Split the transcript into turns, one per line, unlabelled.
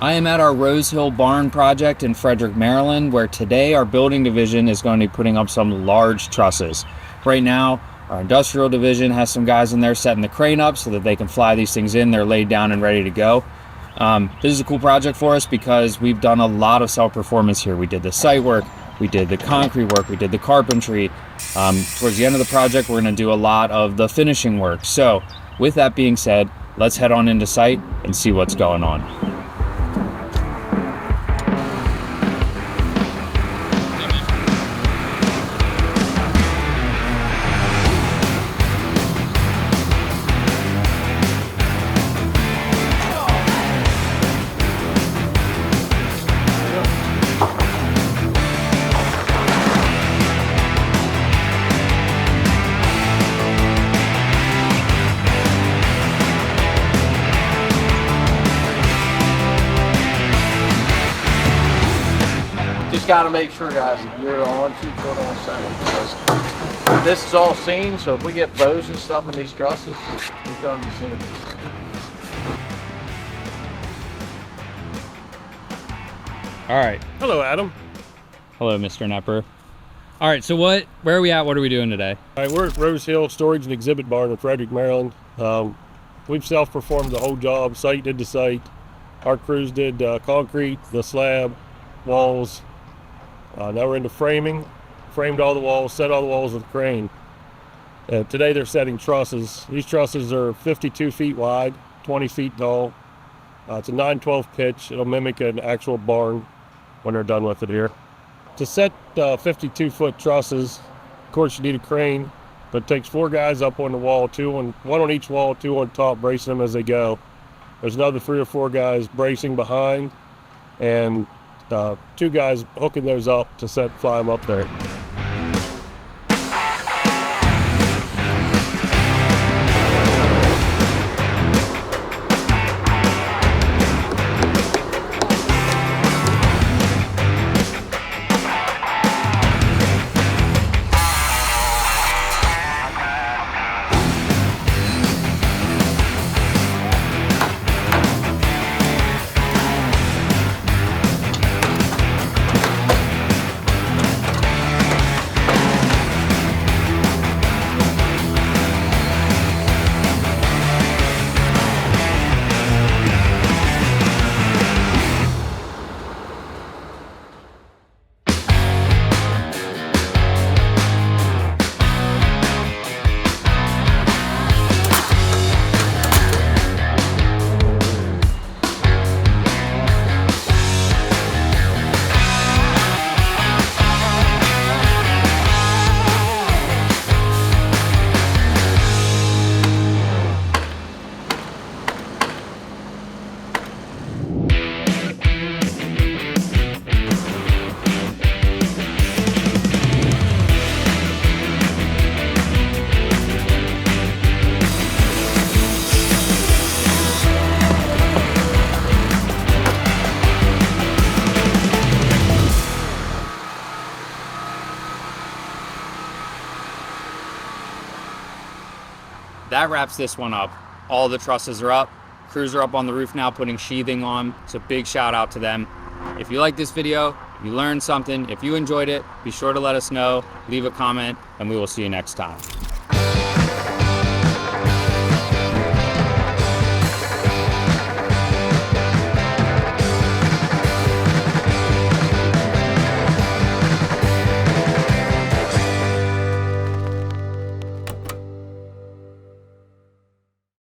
I am at our Rose Hill barn project in Frederick, Maryland, where today our building division is going to be putting up some large trusses. Right now, our industrial division has some guys in there setting the crane up so that they can fly these things in. They're laid down and ready to go. This is a cool project for us because we've done a lot of self-performance here. We did the site work, we did the concrete work, we did the carpentry. Towards the end of the project, we're going to do a lot of the finishing work. So with that being said, let's head on into site and see what's going on.
Got to make sure, guys, that you're on 2 foot on center, because this is all seen. So if we get bows and stuff in these trusses, we've got to be seen.
All right.
Hello, Adam.
Hello, Mr. Nepper. All right, so where are we at? What are we doing today?
All right, we're at Rose Hill Storage and Exhibit Barn in Frederick, Maryland. We've self-performed the whole job. Site did the site. Our crews did concrete, the slab, walls. Now we're into framing. Framed all the walls, set all the walls with a crane. Today they're setting trusses. These trusses are 52 feet wide, 20 feet tall. It's a 9/12 pitch. It'll mimic an actual barn when they're done with it here. To set 52-foot trusses, of course you need a crane, but it takes 4 guys up on the wall, one on each wall, 2 on top, bracing them as they go. There's another 3 or 4 guys bracing behind, and 2 guys hooking those up to fly them up there.
That wraps this one up. All the trusses are up. Crews are up on the roof now putting sheathing on. So big shout out to them. If you like this video, if you learned something, if you enjoyed it, be sure to let us know, leave a comment, and we will see you next time.